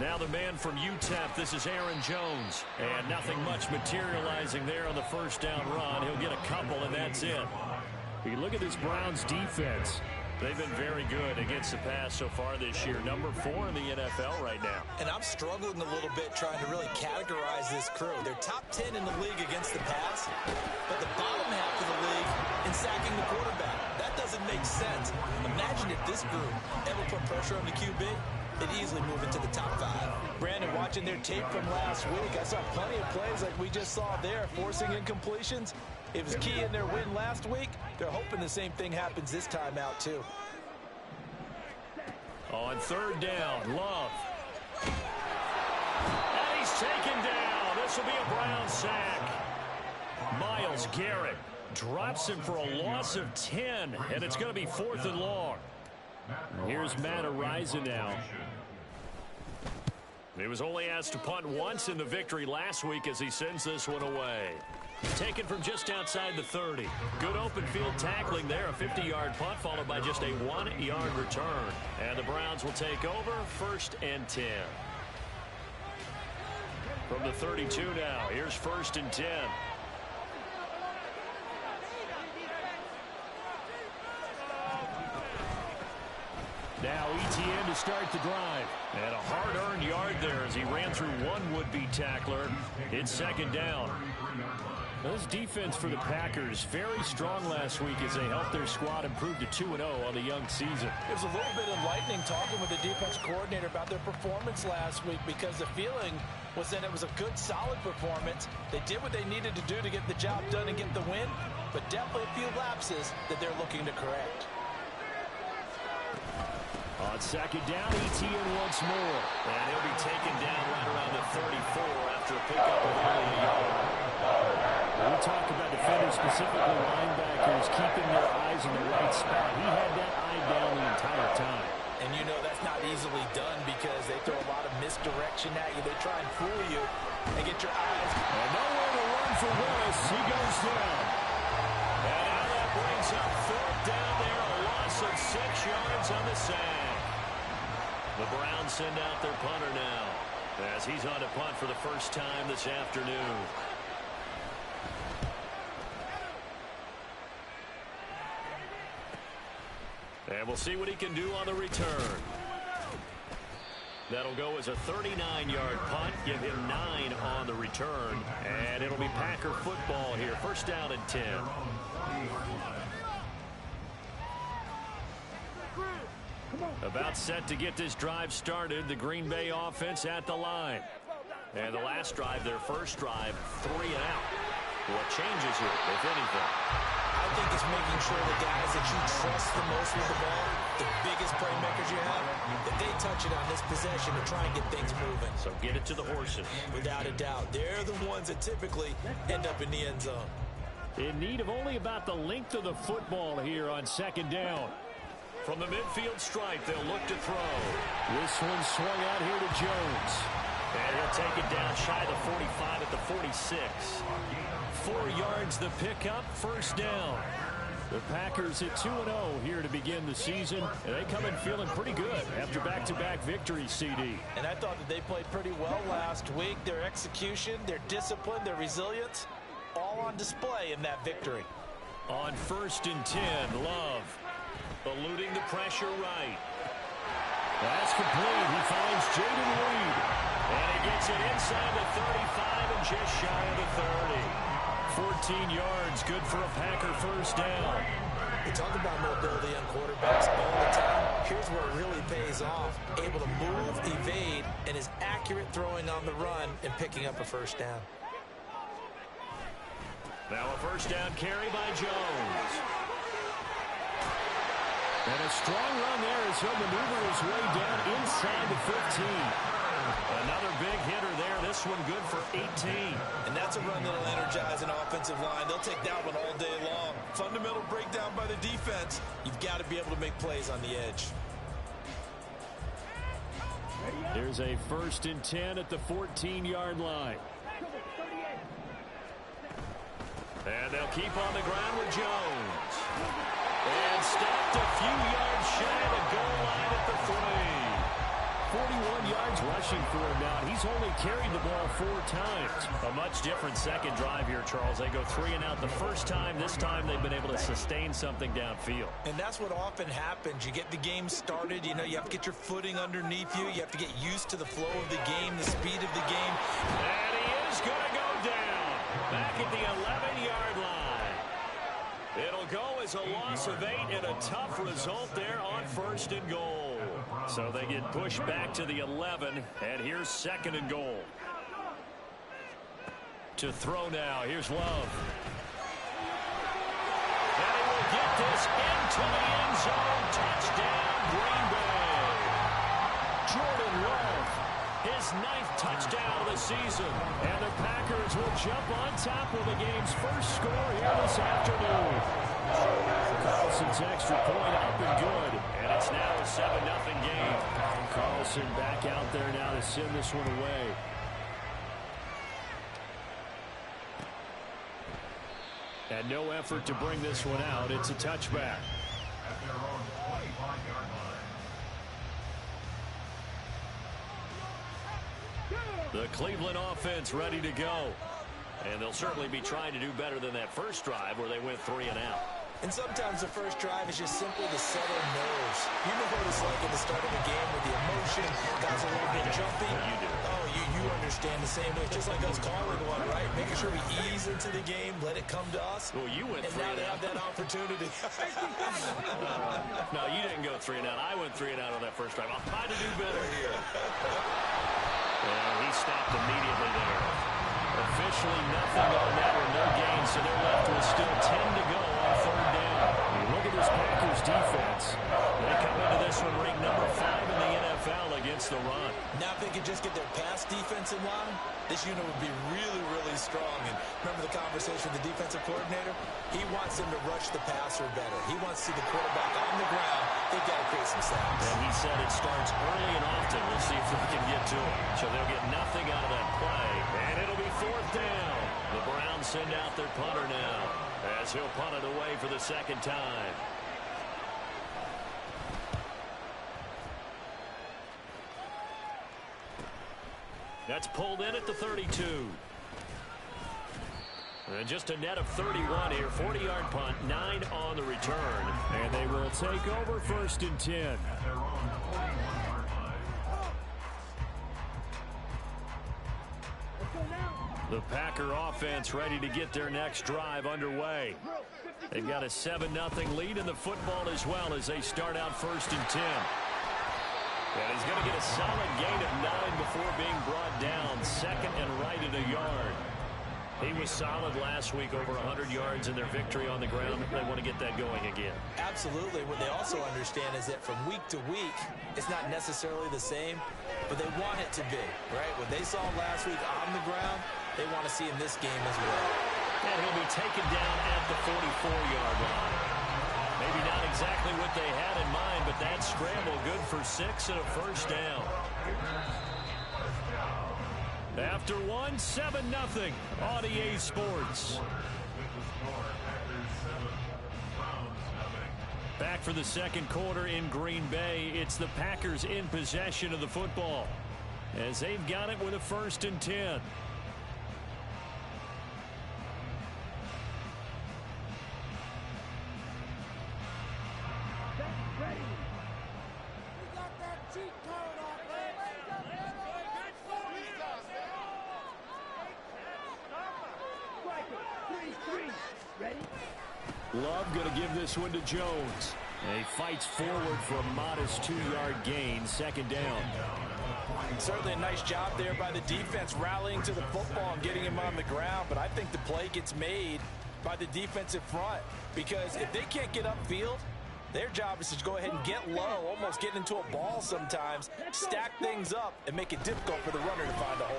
Now the man from UTEP, this is Aaron Jones. And nothing much materializing there on the first down run. He'll get a couple, and that's it. You look at this Browns defense. They've been very good against the pass so far this year. Number 4 in the NFL right now. And I'm struggling a little bit trying to really categorize this crew. They're top 10 in the league against the pass, but the bottom half of the league in sacking the quarterback. That doesn't make sense. Imagine if this group ever put pressure on the QB. They'd easily move into the top 5. Brandon, watching their tape from last week, I saw plenty of plays like we just saw there, forcing incompletions. It was key in their win last week. They're hoping the same thing happens this time out, too. On third down, Love. And he's taken down. This will be a Brown sack. Myles Garrett drops him for a loss of 10, and it's going to be 4th and long. Here's Matt Araiza now. He was only asked to punt once in the victory last week as he sends this one away. Taken from just outside the 30. Good open field tackling there. A 50-yard punt followed by just a 1-yard return. And the Browns will take over 1st and 10. From the 32 now. Here's 1st and 10. Now ETN to start the drive. And a hard-earned yard there as he ran through one would-be tackler. It's 2nd down. This defense for the Packers very strong last week as they helped their squad improve to 2-0 on the young season. It was a little bit enlightening talking with the defense coordinator about their performance last week because the feeling was that it was a good, solid performance. They did what they needed to do to get the job done and get the win, but definitely a few lapses that they're looking to correct. On 2nd down, ETN once more. And he'll be taken down right around the 34 after a pickup of only a yard. When we talk about defenders, specifically linebackers, keeping their eyes in the right spot, he had that eye down the entire time. And you know that's not easily done because they throw a lot of misdirection at you. They try and fool you and get your eyes. And nowhere to run for Willis. He goes down. And now that brings up 4th down there, a loss of 6 yards on the sack. The Browns send out their punter now as he's on to punt for the first time this afternoon. And we'll see what he can do on the return. That'll go as a 39-yard punt. Give him 9 on the return. And it'll be Packer football here. 1st down and 10. About set to get this drive started. The Green Bay offense at the line. And the last drive, their first drive, 3 and out. What changes here, if anything? I think it's making sure the guys that you trust the most with the ball, the biggest playmakers you have, that they touch it on this possession to try and get things moving. So get it to the horses. Without a doubt. They're the ones that typically end up in the end zone. In need of only about the length of the football here on 2nd down. From the midfield stripe, they'll look to throw. This one swung out here to Jones. And he'll take it down shy of the 45 at the 46. 4 yards the pickup, 1st down. The Packers at 2-0 here to begin the season. And they come in feeling pretty good after back-to-back victories, CD. And I thought that they played pretty well last week. Their execution, their discipline, their resilience, all on display in that victory. On 1st and 10, Love. Eluding the pressure right. That's complete. He finds Jaden Reed. And he gets it inside the 35 and just shy of the 30. 14 yards, good for a Packer 1st down. We talk about mobility on quarterbacks all the time. Here's where it really pays off. Able to move, evade, and is accurate throwing on the run and picking up a 1st down. Now a 1st down carry by Jones. And a strong run there as he'll maneuver his way down inside the 15. Another big hitter there. This one good for 18. And that's a run that'll energize an offensive line. They'll take that one all day long. Fundamental breakdown by the defense. You've got to be able to make plays on the edge. There's a 1st and 10 at the 14-yard line. And they'll keep on the ground with Jones. And stopped a few yards shy of the goal line at the 3. 41 yards yards rushing for him now. He's only carried the ball 4 times. A much different second drive here, Charles. They go 3 and out the first time. This time they've been able to sustain something downfield. And that's what often happens. You get the game started. You know, you have to get your footing underneath you. You have to get used to the flow of the game, the speed of the game. And he is going to go down back at the 11-yard line. It'll go as a loss of 8 and a tough result there on 1st and goal. So they get pushed back to the 11, and here's 2nd and goal. To throw now, here's Love. And he will get this into the end zone. Touchdown, Green Bay. Jordan Love, his 9th touchdown of the season. And the Packers will jump on top of the game's first score here this afternoon. Carlson's extra point up and good. And it's now a 7-0 game. Carlson back out there now to send this one away. And no effort to bring this one out. It's a touchback. The Cleveland offense ready to go. And they'll certainly be trying to do better than that first drive where they went 3 and out. And sometimes the first drive is just simply to settle nerves. You know what it's like at the start of a game with the emotion, guys a little bit jumpy. You do. Oh, you understand the same way. It's just like us calling one, right? Making sure we ease into the game, let it come to us. Well, you went 3 and now and they out. have that opportunity. No, you didn't go 3 and out. I went 3 and out on that first drive. I'll try to do better here. And he stopped immediately there. Officially nothing on that with no gain, so they're left with still 10 to go on 3rd down. You look at this Packers defense. They come into this one ranked number 5 in the NFL against the run. Now if they could just get their pass defense in line, this unit would be really, really strong. And remember the conversation with the defensive coordinator? He wants them to rush the passer better. He wants to see the quarterback on the ground. They've got to create some sacks. And he said it starts early and often. We'll see if we can get to it. So they'll get nothing out of that play. And it'll be 4th down. The Browns send out their punter now as he'll punt it away for the 2nd time. That's pulled in at the 32. And just a net of 31 here. 40-yard punt, 9 on the return. And they will take over 1st and 10. The Packer offense ready to get their next drive underway. They've got a 7-0 lead in the football as well as they start out 1st and 10. And he's going to get a solid gain of 9 before being brought down. 2nd and right at a yard. He was solid last week, over 100 yards in their victory on the ground. They want to get that going again. Absolutely. What they also understand is that from week to week, it's not necessarily the same, but they want it to be, right? What they saw last week on the ground, they want to see in this game as well. And he'll be taken down at the 44-yard line. Maybe not exactly what they had in mind, but that scramble good for 6 and a 1st down. After 1, 7-0 on EA Sports. Back for the 2nd quarter in Green Bay. It's the Packers in possession of the football as they've got it with a 1st and 10. Love going to give this one to Jones. And he fights forward for a modest 2-yard gain, 2nd down. Certainly a nice job there by the defense rallying to the football and getting him on the ground. But I think the play gets made by the defensive front because if they can't get upfield, their job is to go ahead and get low, almost get into a ball sometimes, stack things up, and make it difficult for the runner to find a hole.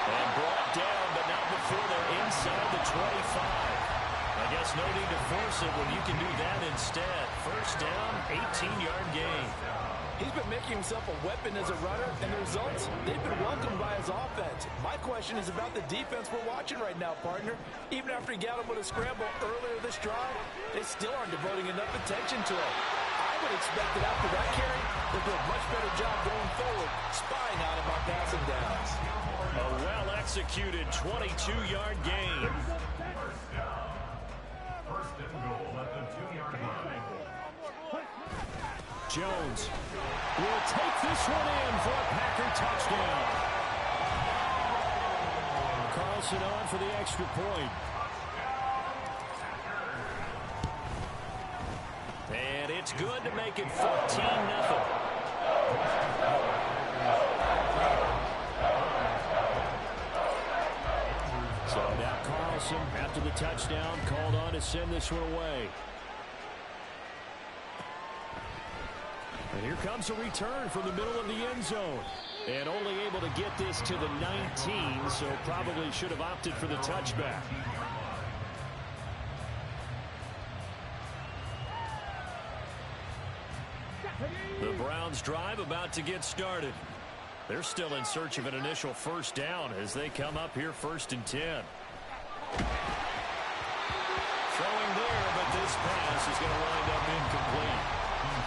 And brought down, but not before they're inside the 25. I guess no need to force it when you can do that instead. 1st down, 18-yard gain. He's been making himself a weapon as a runner, and the results, they've been welcomed by his offense. My question is about the defense we're watching right now, partner. Even after he got him with a scramble earlier this drive, they still aren't devoting enough attention to it. I would expect that after that carry, they'll do a much better job going forward, spying on him on passing downs. A well-executed 22-yard gain. Jones will take this one in for a Packer touchdown. Carlson on for the extra point. And it's good to make it 14-0. So now Carlson, after the touchdown, called on to send this one away. And here comes a return from the middle of the end zone. And only able to get this to the 19, so probably should have opted for the touchback. The Browns drive about to get started. They're still in search of an initial first down as they come up here 1st and 10. Throwing there, but this pass is going to wind up incomplete.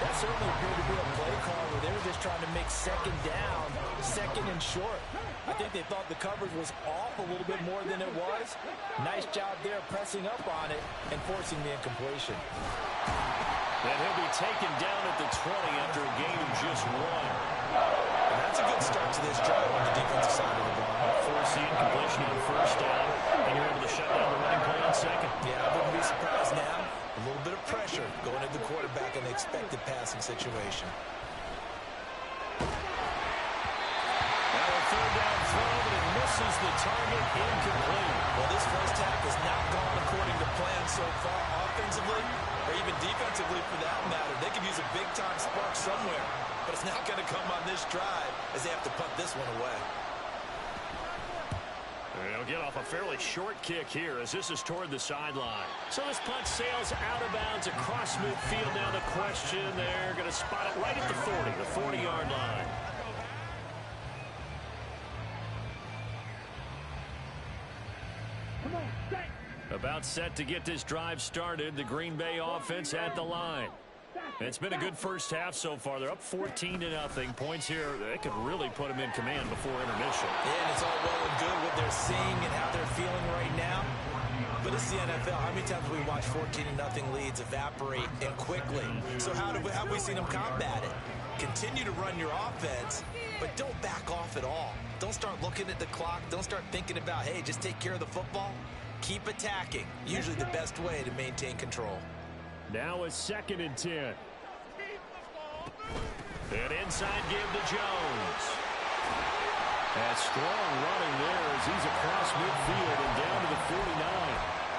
That certainly appeared to be a play call where they were just trying to make second down, second and short. I think they thought the coverage was off a little bit more than it was. Nice job there pressing up on it and forcing the incompletion. And he'll be taken down at the 20 after a gain of just 1. And that's a good start to this drive on the defensive side of the ball. Force the incompletion on first down, and you're able to shut down the running play on second. Yeah, I wouldn't be surprised now. A little bit of pressure going at the quarterback in the expected passing situation. Now a 3rd down throw, but it misses the target, incomplete. Well, this first half has not gone according to plan so far offensively, or even defensively for that matter. They could use a big-time spark somewhere, but it's not going to come on this drive as they have to punt this one away. They'll get off a fairly short kick here as this is toward the sideline. So this punt sails out of bounds across midfield. Now the question, they're going to spot it right at the 40, the 40-yard line. About set to get this drive started. The Green Bay offense at the line. It's been a good first half so far. They're up 14-0. Points here, they could really put them in command before intermission. Yeah, and it's all well and good what they're seeing and how they're feeling right now. But it's the NFL. How many times have we watched 14-0 leads evaporate and quickly? So how have we seen them combat it? Continue to run your offense, but don't back off at all. Don't start looking at the clock. Don't start thinking about, hey, just take care of the football. Keep attacking. Usually the best way to maintain control. Now a 2nd and 10. An inside give to Jones. That strong running there as he's across midfield and down to the 49.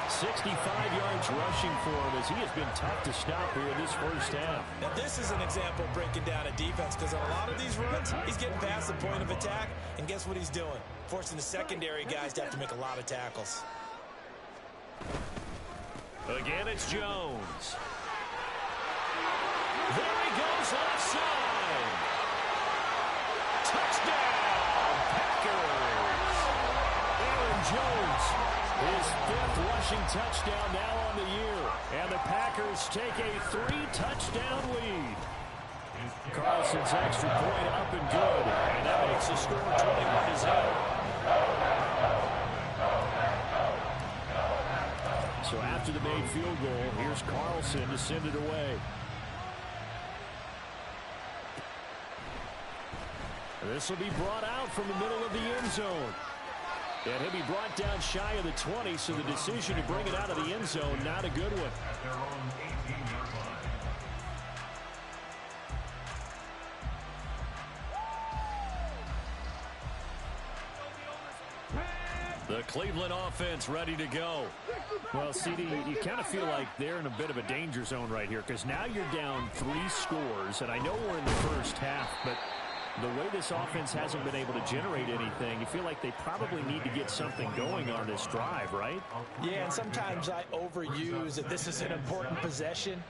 65 yards rushing for him as he has been tough to stop here in this first half. Now this is an example of breaking down a defense because on a lot of these runs, he's getting past the point of attack, and guess what he's doing? Forcing the secondary guys to have to make a lot of tackles. Again, it's Jones. There he goes, left side. Touchdown, Packers. Aaron Jones, his 5th rushing touchdown now on the year. And the Packers take a 3-touchdown lead. Carlson's extra point up and good. And that makes the score 21-0. So after the made field goal, here's Carlson to send it away. This will be brought out from the middle of the end zone. And he'll be brought down shy of the 20, so the decision to bring it out of the end zone, not a good one. The Cleveland offense ready to go. Well, CD, you kind of feel like they're in a bit of a danger zone right here because now you're down 3 scores, and I know we're in the first half, but the way this offense hasn't been able to generate anything, you feel like they probably need to get something going on this drive, right? Yeah, and sometimes I overuse that this is an important possession.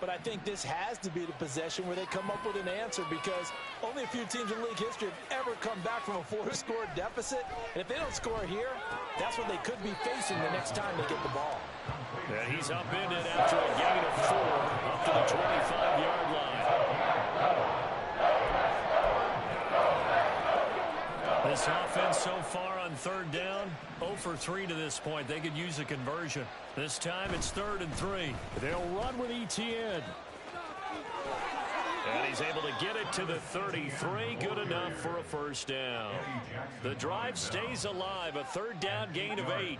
But I think this has to be the possession where they come up with an answer because only a few teams in league history have ever come back from a 4-score deficit. And if they don't score here, that's what they could be facing the next time they get the ball. And he's upended after a gain of 4 up to the 25-yard This offense so far on third down, 0 for 3 to this point. They could use a conversion. This time it's 3rd and 3. They'll run with ETN. And he's able to get it to the 33. Good enough for a first down. The drive stays alive. A 3rd down gain of 8.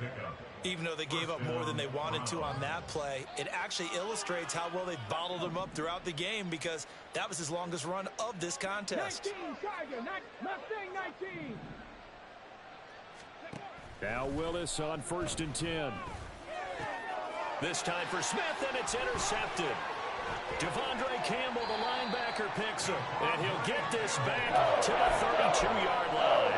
Even though they gave up more than they wanted to on that play, it actually illustrates how well they bottled him up throughout the game, because that was his longest run of this contest. 19, Tiger, Mustang 19. Now Willis on 1st and 10. This time for Smith, and it's intercepted. Devondre Campbell, the linebacker, picks him, and he'll get this back to the 32-yard line.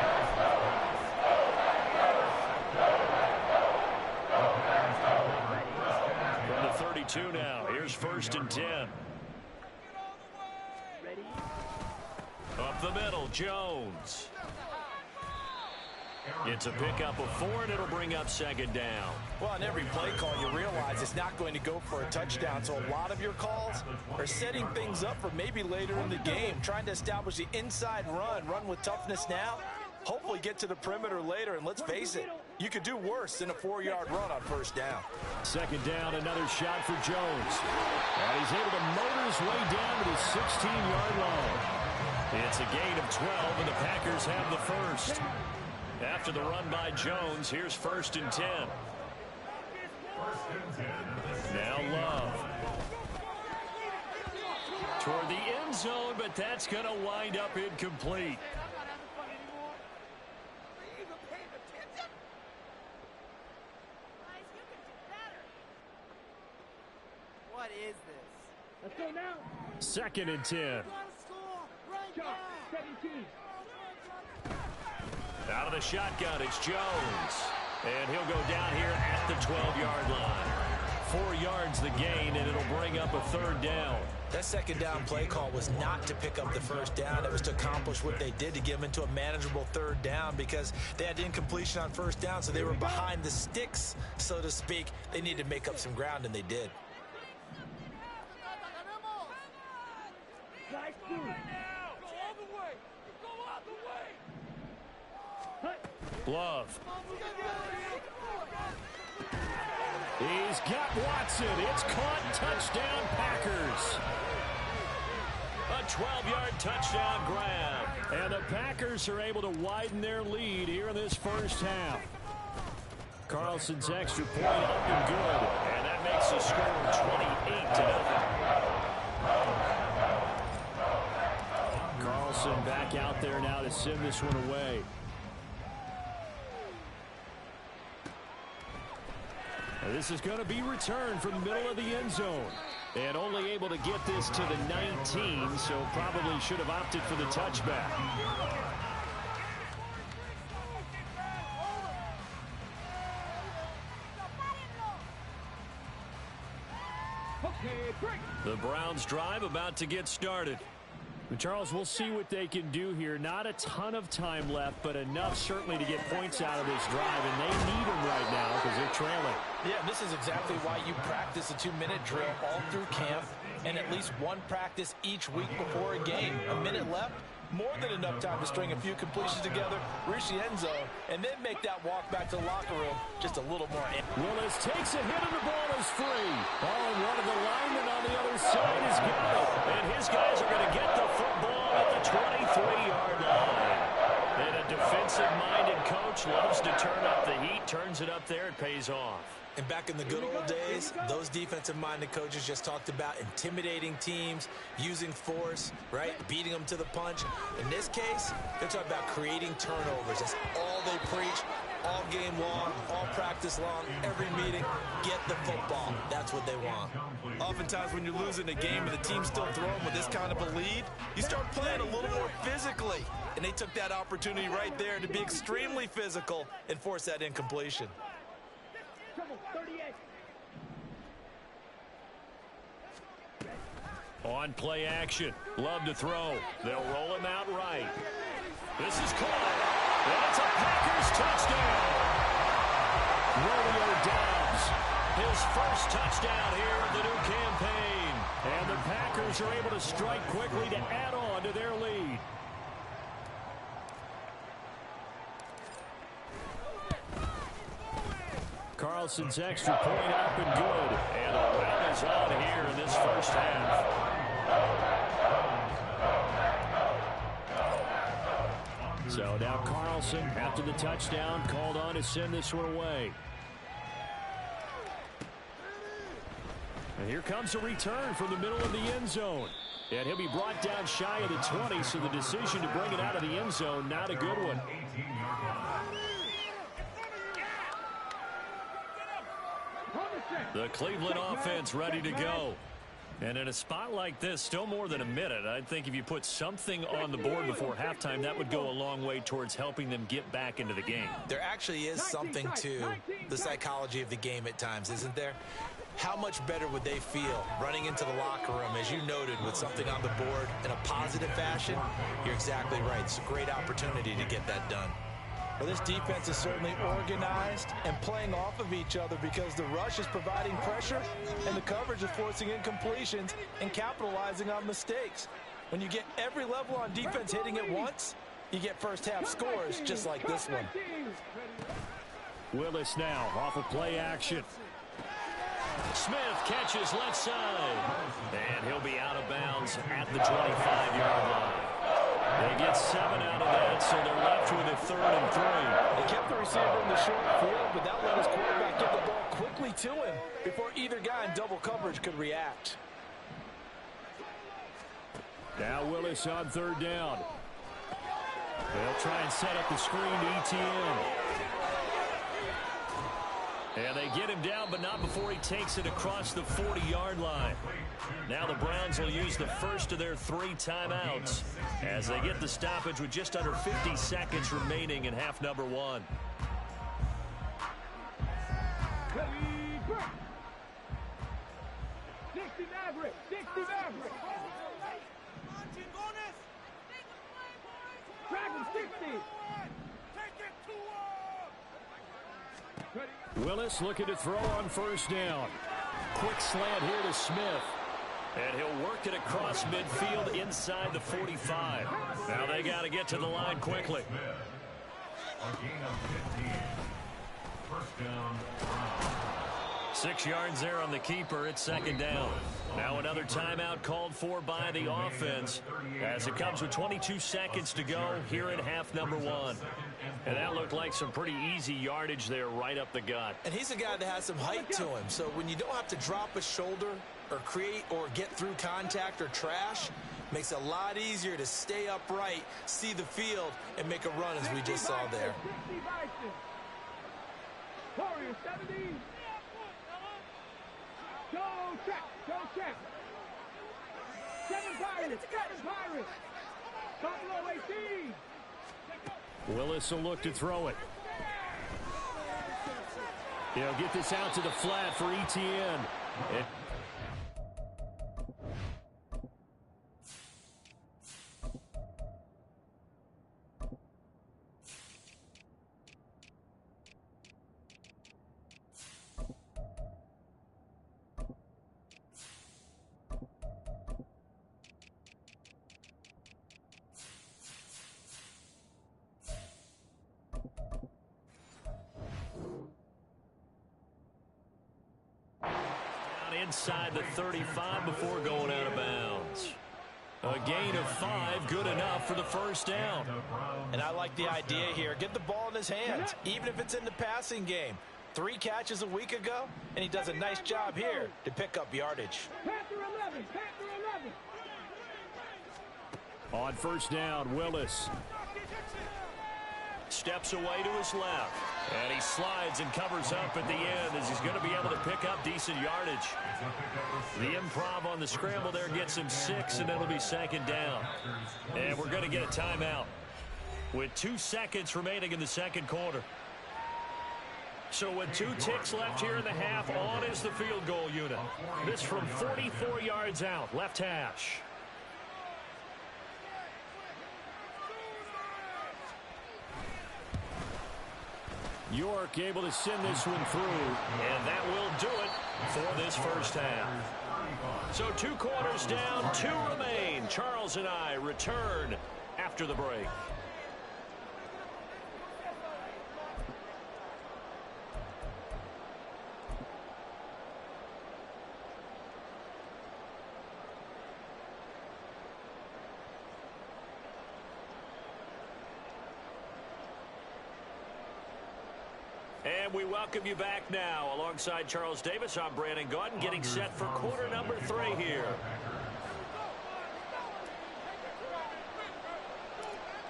From the 32 now, here's 1st and 10. Up the middle, Jones. It's a pickup of 4, and it'll bring up 2nd down. Well, on every play call, you realize it's not going to go for a touchdown. So a lot of your calls are setting things up for maybe later in the game, trying to establish the inside run with toughness now, hopefully get to the perimeter later. And let's face it, you could do worse than a 4-yard run on 1st down. 2nd down, another shot for Jones. And he's able to motor his way down to the 16-yard line. It's a gain of 12, and the Packers have the first. After the run by Jones, here's 1st and 10. Now Love. Toward the end zone, but that's going to wind up incomplete. What is this? Let's go now. 2nd and 10. Chuck, 17. Out of the shotgun, it's Jones. And he'll go down here at the 12-yard line. 4 yards the gain, and it'll bring up a 3rd down. That 2nd down play call was not to pick up the 1st down. It was to accomplish what they did, to get them into a manageable 3rd down, because they had incompletion on 1st down, so they were behind the sticks, so to speak. They needed to make up some ground, and they did. Nice move. Love. He's got Watson. It's caught. Touchdown, Packers. A 12-yard touchdown grab. And the Packers are able to widen their lead here in this first half. Carlson's extra point up and good. And that makes the score 28-0. Carlson back out there now to send this one away. This is going to be returned from the middle of the end zone. And only able to get this to the 19, so probably should have opted for the touchback. The Browns drive about to get started. And Charles, we'll see what they can do here. Not a ton of time left, but enough certainly to get points out of this drive, and they need them right now because they're trailing. Yeah, this is exactly why you practice a 2-minute drill all through camp, and at least one practice each week before a game. A minute left, more than enough time to string a few completions together, reach the end zone, and then make that walk back to the locker room just a little more. Willis takes a hit and the ball is free. Oh, and one of the linemen on the other side has got it. And his guys are going to get the football at the 23-yard line. And a defensive-minded coach loves to turn up the heat, turns it up there, it pays off. And back in the good old days, those defensive-minded coaches just talked about intimidating teams, using force, right, beating them to the punch. In this case, they're talking about creating turnovers. That's all they preach, all game long, all practice long, every meeting. Get the football. That's what they want. Oftentimes when you're losing a game and the team's still throwing with this kind of a lead, you start playing a little more physically. And they took that opportunity right there to be extremely physical and force that incompletion. On play action. Love to throw. They'll roll him out right. This is caught. And it's a Packers touchdown. Romeo Doubs. His first touchdown here of the new campaign. And the Packers are able to strike quickly to add on to their lead. Carlson's extra point up and good. And the run is on here in this first half. So now Carlson, after the touchdown, called on to send this one away. And here comes a return from the middle of the end zone. And he'll be brought down shy of the 20, so the decision to bring it out of the end zone, not a good one. The Cleveland offense ready to go. And in a spot like this, still more than a minute, I think if you put something on the board before halftime, that would go a long way towards helping them get back into the game. There actually is something to the psychology of the game at times, isn't there? How much better would they feel running into the locker room, as you noted, with something on the board in a positive fashion? You're exactly right. It's a great opportunity to get that done. Well, this defense is certainly organized and playing off of each other because the rush is providing pressure and the coverage is forcing incompletions and capitalizing on mistakes. When you get every level on defense hitting at once, you get first half scores just like this one. Willis now off of play action. Smith catches left side. And he'll be out of bounds at the 25-yard line. They get 7 out of that, so they're left with a 3rd and 3. They kept the receiver in the short field, but that let his quarterback get the ball quickly to him before either guy in double coverage could react. Now Willis on 3rd down. They'll try and set up the screen to ETN. And they get him down, but not before he takes it across the 40-yard line. Now the Browns will use the first of their 3 timeouts as they get the stoppage with just under 50 seconds remaining in half number 1. Willis looking to throw on 1st down. Quick slant here to Smith. And he'll work it across midfield inside the 45. Now they got to get to the line quickly. 6 yards there on the keeper. It's 2nd down. Now another timeout called for by the offense as it comes with 22 seconds to go here in half number 1. And that looked like some pretty easy yardage there right up the gut. And he's a guy that has some height to him. So when you don't have to drop a shoulder or create or get through contact or trash, makes it a lot easier to stay upright, see the field, and make a run as we just saw there. Warriors 70. Go check. Go check. 7 Pirates. 7 Pirates. Buffalo 18. Willis will look to throw it. He'll get this out to the flat for ETN. Inside the 35 before going out of bounds. A gain of 5, good enough for the 1st down. And I like the idea here. Get the ball in his hands, even if it's in the passing game. 3 catches a week ago, and he does a nice job here to pick up yardage. Panther 11. Panther 11. On 1st down, Willis steps away to his left. And he slides and covers up at the end as he's going to be able to pick up decent yardage. The improv on the scramble there gets him 6, and it'll be 2nd down. And we're going to get a timeout with 2 seconds remaining in the 2nd quarter. So with 2 ticks left here in the half, on is the field goal unit. This from 44 yards out, left hash. York able to send this one through, and that will do it for this 1st half. So 2 quarters down, 2 remain. Charles and I return after the break. we welcome you back now. Alongside Charles Davis, I'm Brandon Gaudin, getting set for quarter number 3 here.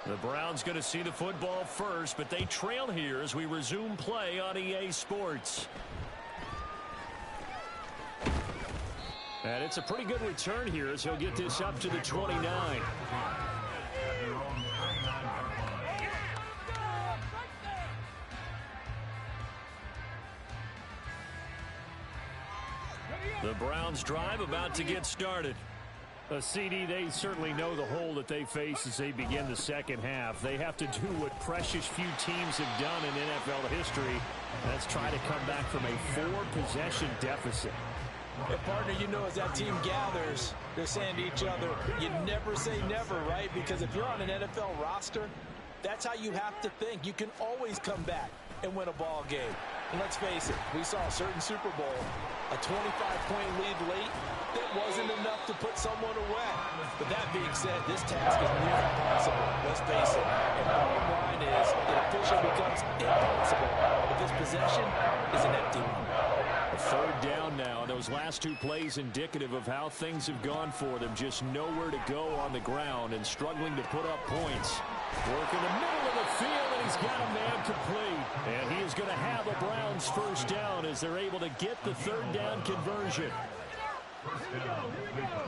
The Browns going to see the football first, but they trail here as we resume play on EA Sports. And it's a pretty good return here as he'll get this up to the 29. The Browns drive about to get started. CD, they certainly know the hole that they face as they begin the second half. They have to do what precious few teams have done in NFL history. That's try to come back from a 4-possession deficit. And partner, you know, as that team gathers, they're saying to each other, you never say never, right? Because if you're on an NFL roster, that's how you have to think. You can always come back and win a ball game. And let's face it, we saw a certain Super Bowl, a 25-point lead late, that wasn't enough to put someone away. But that being said, this task is near impossible. Let's face it. And the bottom line is, it officially becomes impossible if this possession is an empty one. A third down now. Those last 2 plays indicative of how things have gone for them. Just nowhere to go on the ground and struggling to put up points. Work in the middle of the field, and he's got a man complete. And he is going to have a Browns first down as they're able to get the third down conversion. Here we go.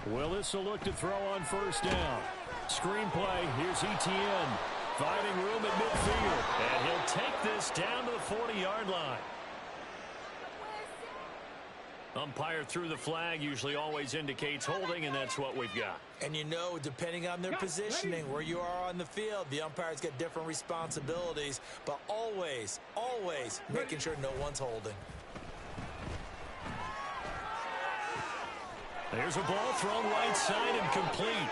Willis will look to throw on first down. Screenplay, here's Etienne. Finding room at midfield. And he'll take this down to the 40-yard line. Umpire threw the flag, usually always indicates holding, and that's what we've got. And you know, depending on their positioning, where you are on the field, the umpires get different responsibilities, but always, always making sure no one's holding. There's a ball thrown right side and complete.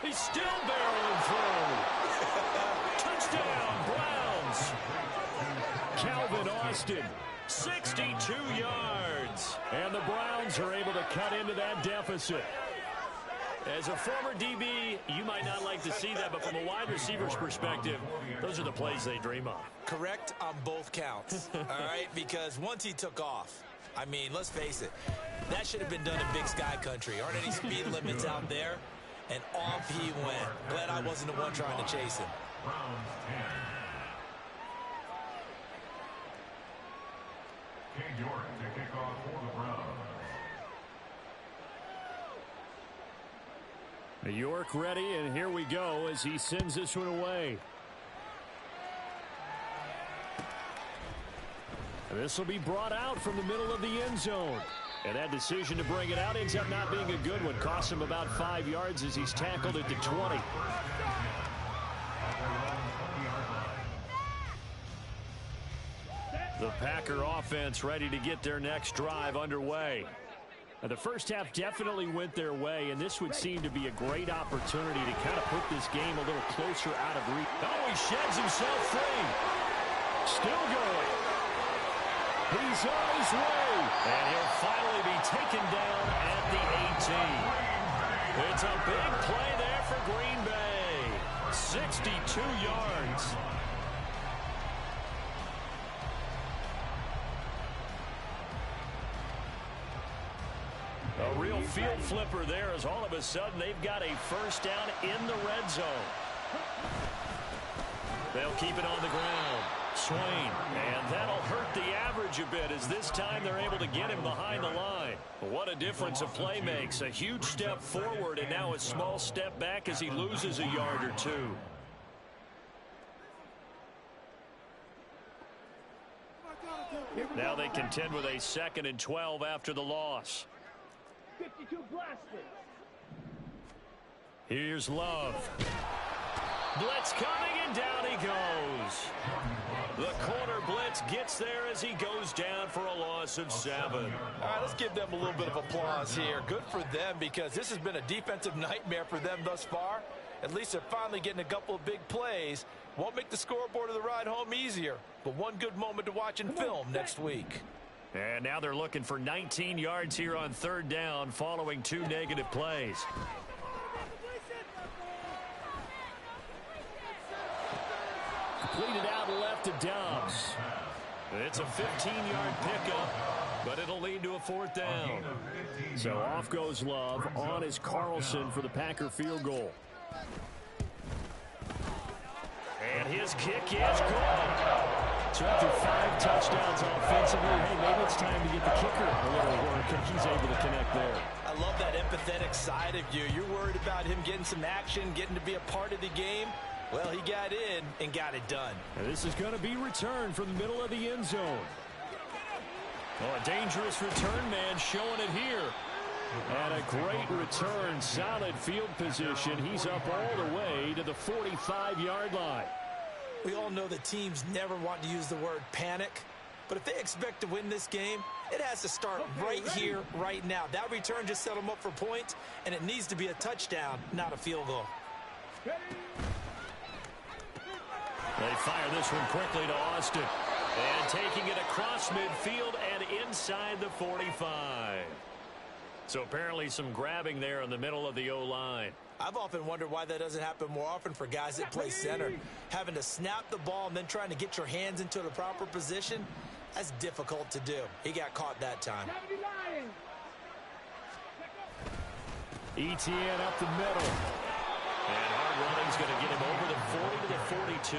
He's still barreling through. Touchdown, Browns. Calvin Austin, 62 yards. And the Browns are able to cut into that deficit. As a former DB, you might not like to see that, but from a wide receiver's perspective, those are the plays they dream of. Correct on both counts, all right? Because once he took off, I mean, let's face it, that should have been done in Big Sky Country. Aren't any speed limits out there? And off he went. Glad I wasn't the one trying to chase him. York to kick off for the Browns. York ready, and here we go as he sends this one away. This will be brought out from the middle of the end zone. And that decision to bring it out ends up not being a good one. Costs him about 5 yards as he's tackled at the 20. The Packer offense ready to get their next drive underway. Now, the first half definitely went their way, and this would seem to be a great opportunity to kind of put this game a little closer out of reach. Oh, he sheds himself free. Still going. He's on his way. And he'll finally be taken down at the 18. It's a big play there for Green Bay. 62 yards. A real field flipper there as all of a sudden they've got a first down in the red zone. They'll keep it on the ground. Swain, and that'll hurt the average a bit as this time they're able to get him behind the line. What a difference a play makes. A huge step forward and now a small step back as he loses a yard or two. Now they contend with a 2nd and 12 after the loss. 52 blasters. Here's Love. Blitz coming, and down he goes. The corner blitz gets there as he goes down for a loss of 7. All right, let's give them a little bit of applause here. Good for them because this has been a defensive nightmare for them thus far. At least they're finally getting a couple of big plays. Won't make the scoreboard of the ride home easier, but one good moment to watch in film next week. And now they're looking for 19 yards here on 3rd down following 2 negative plays. completed out left to Dobbs. It's a 15-yard pickup, but it'll lead to a 4th down. So off goes Love. On is Carlson for the Packer field goal. And his kick is good. So after 5 touchdowns offensively, hey, maybe it's time to get the kicker a little work, and he's able to connect there. I love that empathetic side of you. You're worried about him getting some action, getting to be a part of the game. Well, he got in and got it done. And this is going to be returned from the middle of the end zone. Oh, a dangerous return man showing it here. And a great return, solid field position. He's up all the way to the 45-yard line. We all know that teams never want to use the word panic. But if they expect to win this game, it has to start right here, right now. That return just set them up for points, and it needs to be a touchdown, not a field goal. They fire this one quickly to Austin. And taking it across midfield and inside the 45. So apparently some grabbing there in the middle of the O-line. I've often wondered why that doesn't happen more often for guys that play center. Having to snap the ball and then trying to get your hands into the proper position, that's difficult to do. He got caught that time. ETN up the middle. And hard running's going to get him over the 40 to the 42.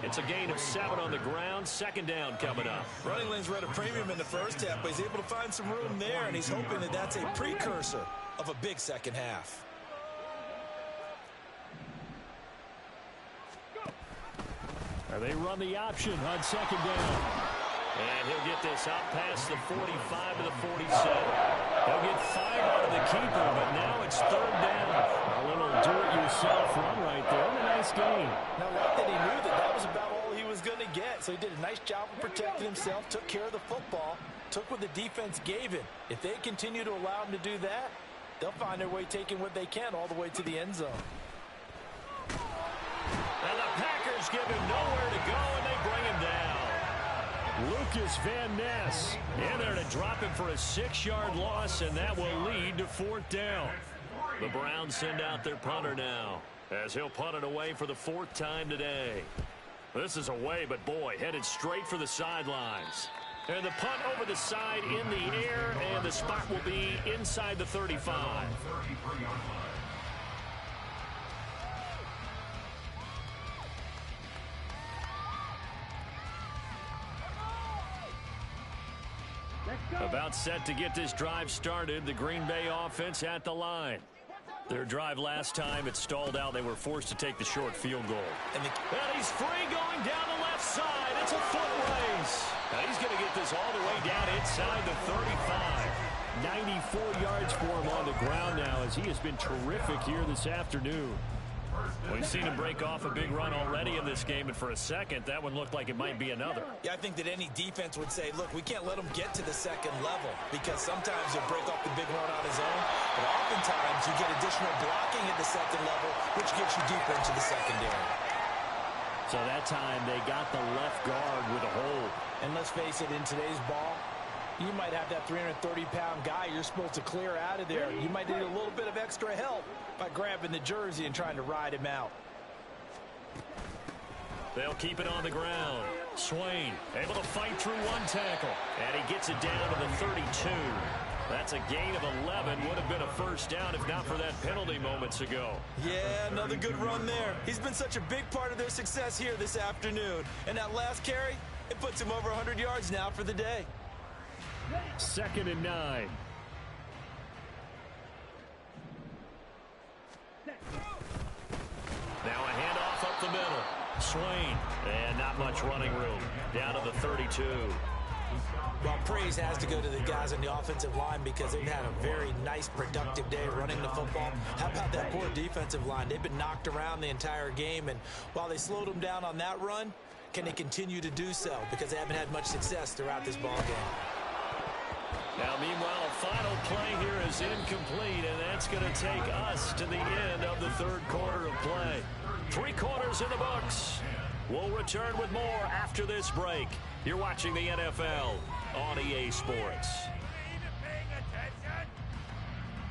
It's a gain of 7 on the ground. 2nd down coming up. Running lanes were at a premium in the first half, but he's able to find some room there, and he's hoping that that's a precursor of a big second half. They run the option on 2nd down. And he'll get this out past the 45 to the 47. He'll get 5 out of the keeper, but now it's 3rd down. A little do-it-yourself run right there, and a nice gain. Now, like that, he knew that that was about all he was going to get, so he did a nice job of protecting himself, took care of the football, took what the defense gave him. If they continue to allow him to do that, they'll find their way taking what they can all the way to the end zone. And the Packers give him nowhere to go, and they bring him down. Lucas Van Ness in there to drop him for a 6-yard loss, and that will lead to 4th down. The Browns send out their punter now, as he'll punt it away for the 4th time today. This is away, but boy, headed straight for the sidelines. And the punt over the side in the air, and the spot will be inside the 35. About set to get this drive started. The Green Bay offense at the line. Their drive last time, it stalled out. They were forced to take the short field goal. And he's free going down the left side. It's a foot race. Now he's going to get this all the way down inside the 35. 94 yards for him on the ground now, as he has been terrific here this afternoon. We've seen him break off a big run already in this game, and for a second, that one looked like it might be another. Yeah, I think that any defense would say, look, we can't let him get to the second level, because sometimes he'll break off the big run on his own, but oftentimes you get additional blocking at the second level, which gets you deeper into the secondary. So that time, they got the left guard with a hold. And let's face it, in today's ball, you might have that 330-pound guy you're supposed to clear out of there. You might need a little bit of extra help by grabbing the jersey and trying to ride him out. They'll keep it on the ground. Swain able to fight through one tackle. And he gets it down to the 32. That's a gain of 11. Would have been a first down if not for that penalty moments ago. Yeah, another good run there. He's been such a big part of their success here this afternoon. And that last carry, it puts him over 100 yards now for the day. 2nd and 9. Now a handoff up the middle. Swain, and not much running room. Down to the 32. Well, praise has to go to the guys on the offensive line because they've had a very nice, productive day running the football. How about that poor defensive line? They've been knocked around the entire game, and while they slowed them down on that run, can they continue to do so? Because they haven't had much success throughout this ball game. Now, meanwhile, a final play here is incomplete, and that's going to take us to the end of the 3rd quarter of play. 3 quarters in the books. We'll return with more after this break. You're watching the NFL on EA Sports.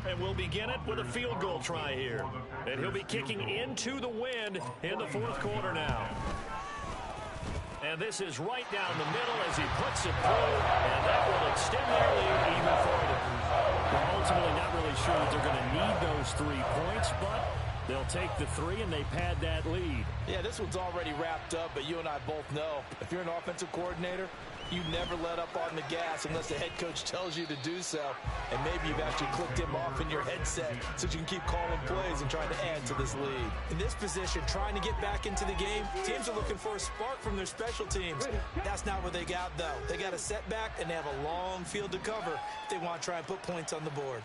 And we'll begin it with a field goal try here. And he'll be kicking into the wind in the fourth quarter now. And this is right down the middle as he puts it through. And that will extend their lead even further. We're ultimately not really sure that they're going to need those 3 points, but they'll take the 3 and they pad that lead. Yeah, this one's already wrapped up, but you and I both know if you're an offensive coordinator, you never let up on the gas unless the head coach tells you to do so. And maybe you've actually clicked him off in your headset so you can keep calling plays and trying to add to this lead. In this position, trying to get back into the game, teams are looking for a spark from their special teams. That's not what they got, though. They got a setback, and they have a long field to cover if they want to try and put points on the board.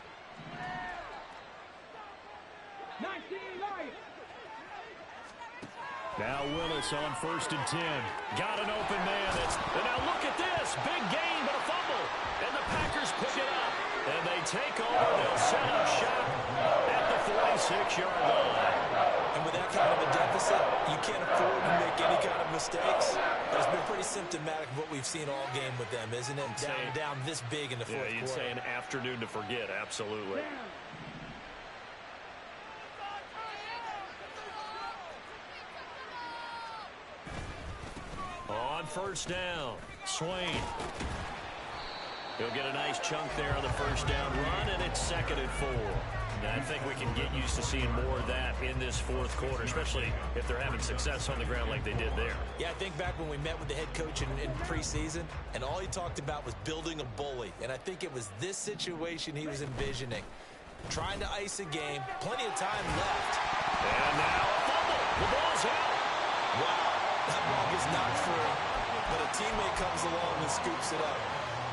19 right. Now Willis on 1st and 10. Got an open man. And now look at this. Big gain, but a fumble. And the Packers pick it up. And they take over. They'll set up shop at the 46-yard line. And with that kind of a deficit, you can't afford to make any kind of mistakes. It's been pretty symptomatic of what we've seen all game with them, isn't it? Down this big in the fourth quarter. Yeah, you'd say an afternoon to forget. Absolutely. On 1st down, Swain. He'll get a nice chunk there on the 1st down run, and it's 2nd and 4. And I think we can get used to seeing more of that in this fourth quarter, especially if they're having success on the ground like they did there. Yeah, I think back when we met with the head coach in preseason, and all he talked about was building a bully. And I think it was this situation he was envisioning. Trying to ice a game, plenty of time left. And now a fumble. The ball's out. Wow. That ball is not free, but a teammate comes along and scoops it up.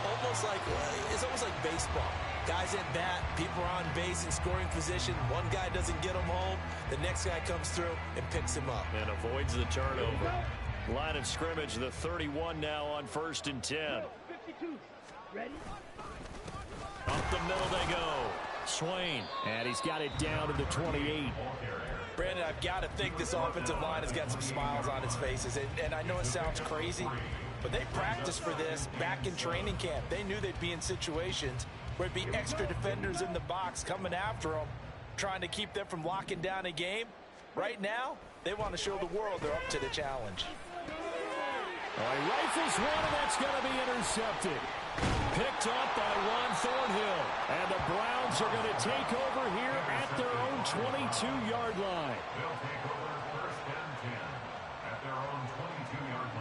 It's almost like baseball. Guys at bat, people are on base in scoring position. One guy doesn't get him home. The next guy comes through and picks him up. And avoids the turnover. Line of scrimmage, the 31 now on 1st and 10. 52. Ready? Up the middle they go. Swain. And he's got it down to the 28. Brandon, I've got to think this offensive line has got some smiles on its faces. And I know it sounds crazy, but they practiced for this back in training camp. They knew they'd be in situations where it'd be extra defenders in the box coming after them, trying to keep them from locking down a game. Right now, they want to show the world they're up to the challenge. He rifles one, and that's going to be intercepted. Picked up by Ron Thornhill. And the Browns are going to take over here at their own 22-yard line. They'll take over 1st and 10 at their own 22-yard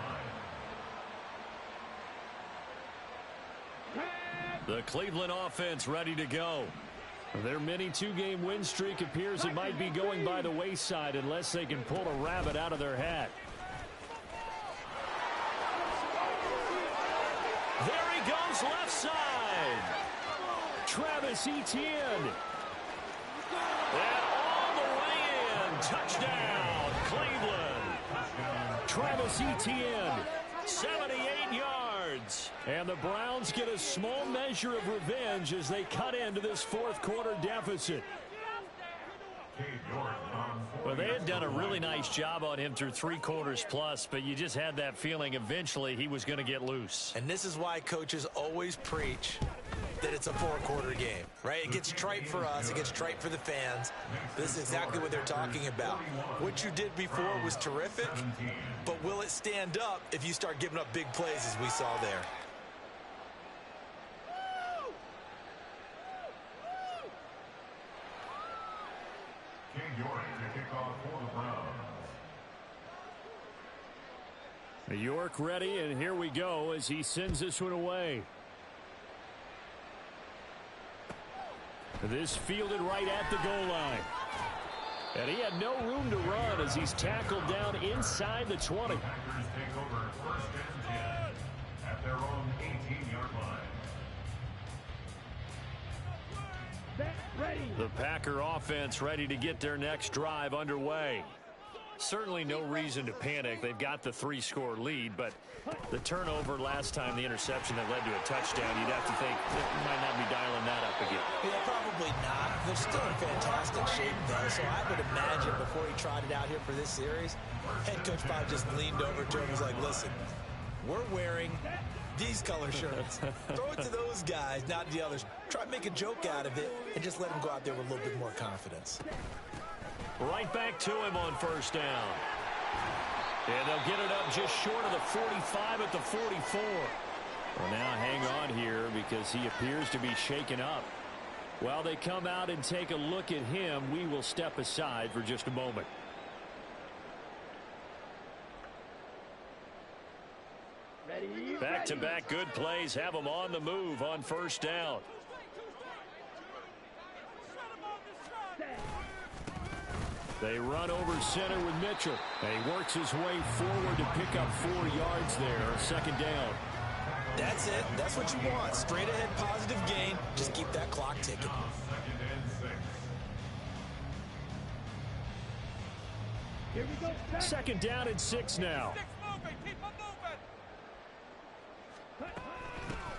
line. The Cleveland offense ready to go. Their mini 2-game win streak appears it might be going by the wayside unless they can pull a rabbit out of their hat. There he goes, left side. Travis Etienne. And all the way in. Touchdown, Cleveland. Travis Etienne, 78 yards. And the Browns get a small measure of revenge as they cut into this fourth quarter deficit. Well, they had done a really nice job on him through 3 quarters plus, but you just had that feeling eventually he was going to get loose. And this is why coaches always preach that it's a 4-quarter game, right? It gets trite for us. It gets trite for the fans. This is exactly what they're talking about. What you did before was terrific, but will it stand up if you start giving up big plays as we saw there? York ready, and here we go as he sends this one away. This fielded right at the goal line. And he had no room to run as he's tackled down inside the 20. Packers take over 1st and 10 at their own 18-yard line. Ready. The Packer offense ready to get their next drive underway. Certainly no reason to panic. They've got the 3-score lead, but the turnover last time, the interception that led to a touchdown, you'd have to think they might not be dialing that up again. Yeah, probably not. They're still in fantastic shape, though, so I would imagine before he trotted out here for this series, head coach probably just leaned over to him and was like, listen, we're wearing these color shirts. Throw it to those guys, not the others. Try to make a joke out of it and just let them go out there with a little bit more confidence. Right back to him on first down. And they'll get it up just short of the 45 at the 44. Well, now hang on here because he appears to be shaken up. While they come out and take a look at him, we will step aside for just a moment. Back-to-back good plays have them on the move on first down. They run over center with Mitchell. And he works his way forward to pick up 4 yards there. Second down. That's it. That's what you want. Straight ahead positive gain. Just keep that clock ticking. Here we go. Second down and 6 now.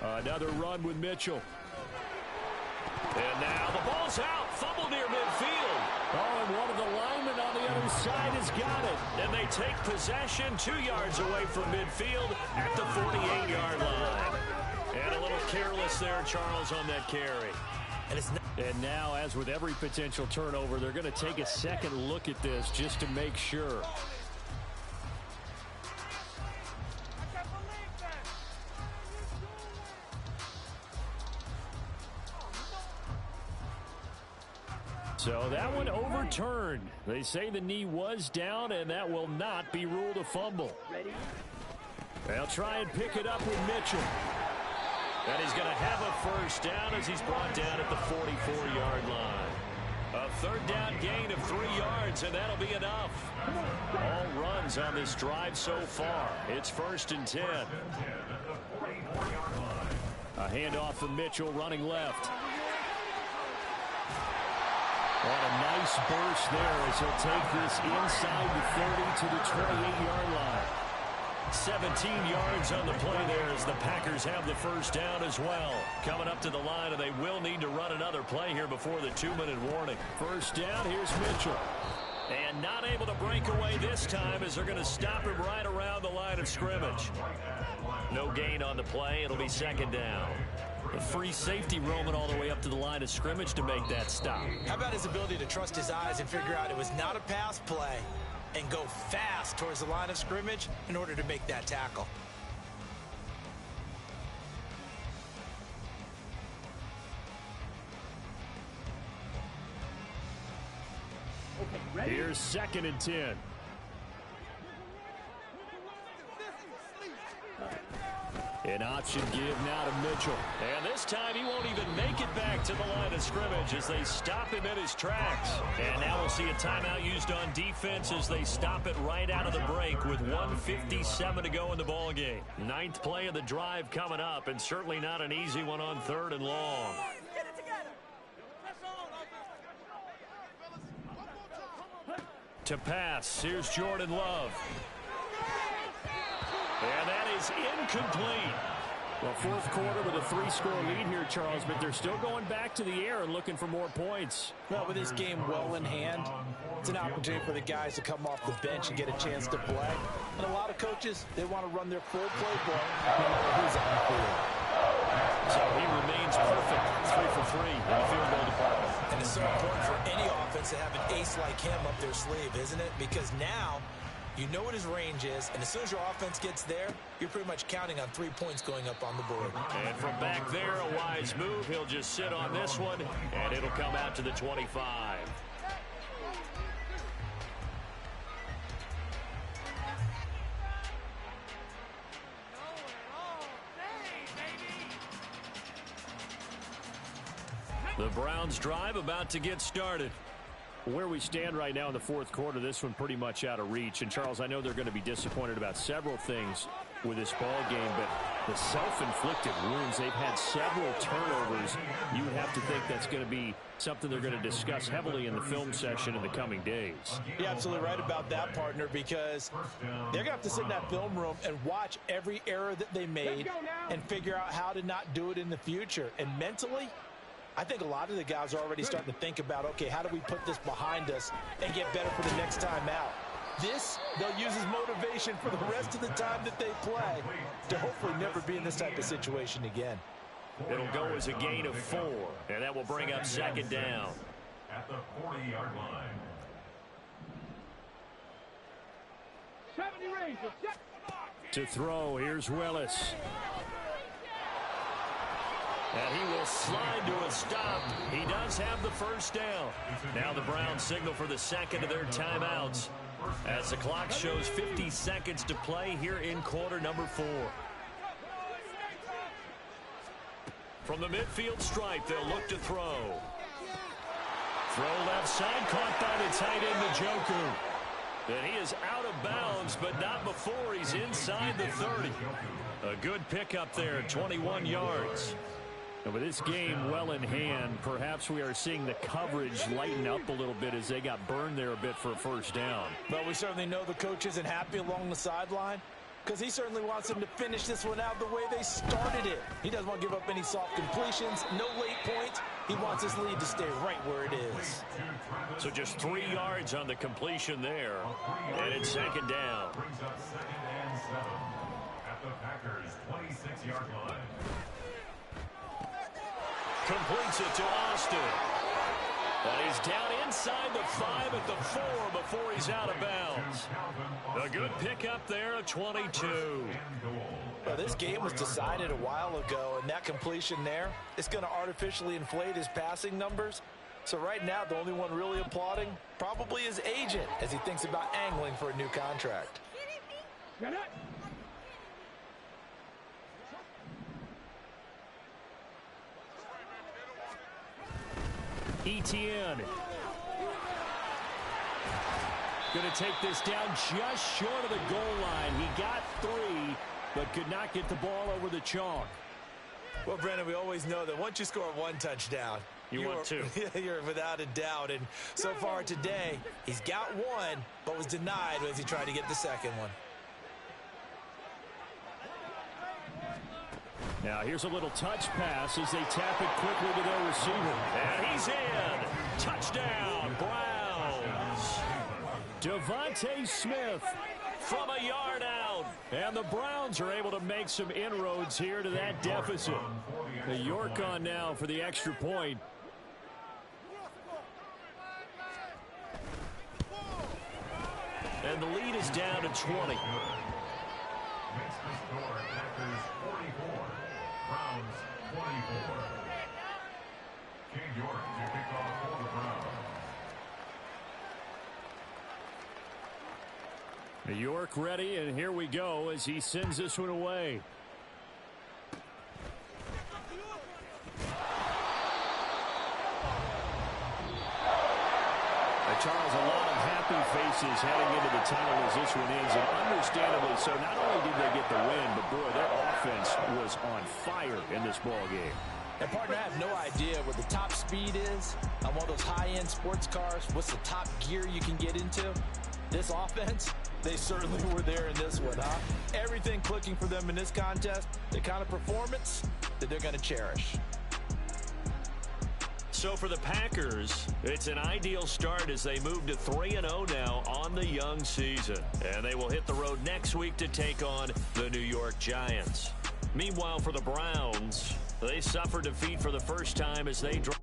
Another run with Mitchell. And now the ball's out. Fumble near midfield. Oh, and one of the linemen on the other side has got it. And they take possession 2 yards away from midfield at the 48-yard line. And a little careless there, Charles, on that carry. And now, as with every potential turnover, they're going to take a second look at this just to make sure. So that one overturned. They say the knee was down, and that will not be ruled a fumble. They'll try and pick it up with Mitchell. And he's going to have a first down as he's brought down at the 44-yard line. A third down gain of 3 yards, and that'll be enough. All runs on this drive so far. It's 1st and 10. A handoff from Mitchell running left. What a nice burst there as he'll take this inside the 30 to the 28-yard line. 17 yards on the play there as the Packers have the first down as well. Coming up to the line, and they will need to run another play here before the 2-minute warning. First down, here's Mitchell. And not able to break away this time as they're going to stop him right around the line of scrimmage. No gain on the play. It'll be second down. A free safety roaming all the way up to the line of scrimmage to make that stop. How about his ability to trust his eyes and figure out it was not a pass play and go fast towards the line of scrimmage in order to make that tackle? Here's 2nd and 10. An option give now to Mitchell. And this time he won't even make it back to the line of scrimmage as they stop him in his tracks. And now we'll see a timeout used on defense as they stop it right out of the break with 1:57 to go in the ballgame. 9th play of the drive coming up, and certainly not an easy one on 3rd and long. Get it together. To pass, here's Jordan Love. And that is incomplete. Well, 4th quarter with a 3-score lead here, Charles, but they're still going back to the air and looking for more points. Well, with this game well in hand, it's an opportunity for the guys to come off the bench and get a chance to play. And a lot of coaches, they want to run their full playbook no matter who's on the field. So he remains perfect, 3 for 3 in the field goal department. And it's so important for any offense to have an ace like him up their sleeve, isn't it? Because now you know what his range is, and as soon as your offense gets there, you're pretty much counting on 3 points going up on the board. And from back there, a wise move. He'll just sit on this one, and it'll come out to the 25. The Browns drive about to get started. Where we stand right now in the 4th quarter, this one pretty much out of reach. And, Charles, I know they're going to be disappointed about several things with this ball game, but the self-inflicted wounds, they've had several turnovers. You would have to think that's going to be something they're going to discuss heavily in the film session in the coming days. You're absolutely right about that, partner, because they're going to have to sit in that film room and watch every error that they made and figure out how to not do it in the future. And mentally, I think a lot of the guys are already starting to think about, okay, how do we put this behind us and get better for the next time out? This, they'll use as motivation for the rest of the time that they play to hopefully never be in this type of situation again. It'll go as a gain of 4, and that will bring up second down. At the 40-yard line. 70 Rangers. To throw, here's Willis. And he will slide to a stop. He does have the first down. Now the Browns signal for the second of their timeouts as the clock shows 50 seconds to play here in quarter number 4. From the midfield stripe, they'll look to throw. Throw left side, caught by the tight end, Njoku. And he is out of bounds, but not before he's inside the 30. A good pickup there, 21 yards. And with this game well in hand, perhaps we are seeing the coverage lighten up a little bit as they got burned there a bit for a first down. But we certainly know the coach isn't happy along the sideline because he certainly wants them to finish this one out the way they started it. He doesn't want to give up any soft completions, no late points. He wants his lead to stay right where it is. So just 3 yards on the completion there. And it's second down. Brings up 2nd and 7 at the Packers' 26-yard line. Completes it to Austin. And he's down inside the 5 at the 4 before he's out of bounds. A good pickup there, a 22. Well, this game was decided a while ago, and that completion there is going to artificially inflate his passing numbers. So right now, the only one really applauding probably his agent as he thinks about angling for a new contract. Get it. Etienne. Going to take this down just short of the goal line. He got 3, but could not get the ball over the chalk. Well, Brendan, we always know that once you score 1 touchdown, You want 2. You're without a doubt. And so far today, he's got 1, but was denied as he tried to get the second one. Now here's a little touch pass as they tap it quickly to their receiver. And he's in. Touchdown, Browns. Devontae Smith from a yard out. And the Browns are able to make some inroads here to that deficit. The York on now for the extra point. And the lead is down to 20. Makes the score Packers 44, Browns 24. King York to kick off for the Browns. New York ready, and here we go as he sends this one away. Charles, a lot of happy faces heading into the tunnel as this one is, and understandably so. Not only did they get the win, but boy, their offense was on fire in this ball game. And partner, I have no idea what the top speed is on one of those high-end sports cars. What's the top gear you can get into? This offense, they certainly were there in this one, huh? Everything clicking for them in this contest, the kind of performance that they're going to cherish. So for the Packers, it's an ideal start as they move to 3-0 now on the young season. And they will hit the road next week to take on the New York Giants. Meanwhile, for the Browns, they suffered defeat for the first time as they drop.